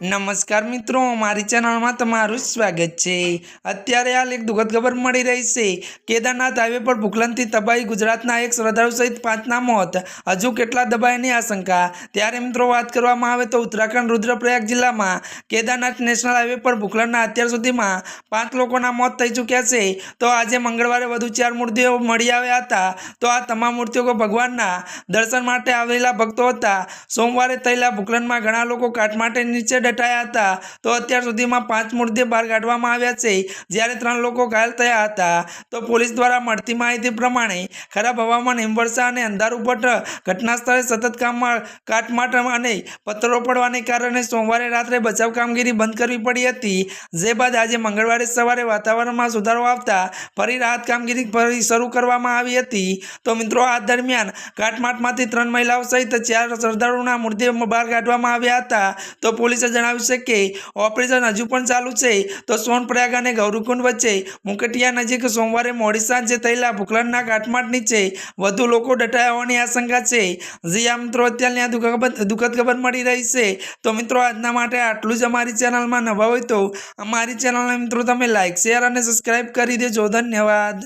नमस्कार मित्रों, हमारी चैनल में तमारू स्वागत है। अत्यारे हाल एक दुखद खबर मળી रही है। केदारनाथ हाईवे पर भूस्खलनથી तबाही गुजरातना एक श्रद्धाळु सहित 5 मौत, हजू केटला दबायानी आशंका। त्यारे मित्रों बात करवामां आवे तो उत्तराखंड रुद्रप्रयाग जिला में केदारनाथ नेशनल हाईवे पर भूस्खलनना अत्यार सुधीमां 5 लोकोना मौत थई चूक्या छे। तो आज मंगळवारे वधु 4 मृतदेहो मळी आव्या हता। तो आ तमाम मृतदेहो भगवानना दर्शन माटे आवेला भक्तो हता। सोमवारे थयेला भूस्खलનમાં घણા લોકો કાટ માટે નીચે दटाया था। तो अत्यार सुधीमां 5 मृतदेह बहार काढवामां आव्या छे, ज्यारे 3 लोको घायल थया हता। तो पोलीस द्वारा मळती माहिती प्रमाणे खराब हवामान, हिमवर्षा अने अंधारू पट घटना स्थळे सतत काटमाट अने पत्थरो पड़वाने कारणे सोमवारे रात्रे बचाव कामगीरी बंध करवी पड़ी हती। जे बाद आज मंगळवारे सवारे वातावरणमां सुधारो आवता फरी राहत कामगीरी फरी शरू करवामां आवी हती। तो मित्रों आ दरमियान काटमाटमांथी 3 महिलाओं सहित 4 श्रद्धाळुओना मृतदेह बहार काढवामां आव्या हता। तो पोलीसे जणाव्युं छे के ऑपरेशन हजू पण चालू छे। तो सोनप्रयाग अने गौरीकुंड वच्चे मुकटिया नजीक सोमवारे मोडी सांजे थयेला भूस्खलनना काटमाट नीचे વધુ લોકો દટાયા હોવાની આશંકા છે। जी आ मित्रों અત્યારની આ દુઃખદ ખબર મળી રહી છે। તો મિત્રો આજના માટે આટલું જ। અમારી ચેનલમાં નવા હોય તો અમારી ચેનલને મિત્રો તમે લાઈક, શેર અને સબસ્ક્રાઇબ કરી દેજો। ધન્યવાદ।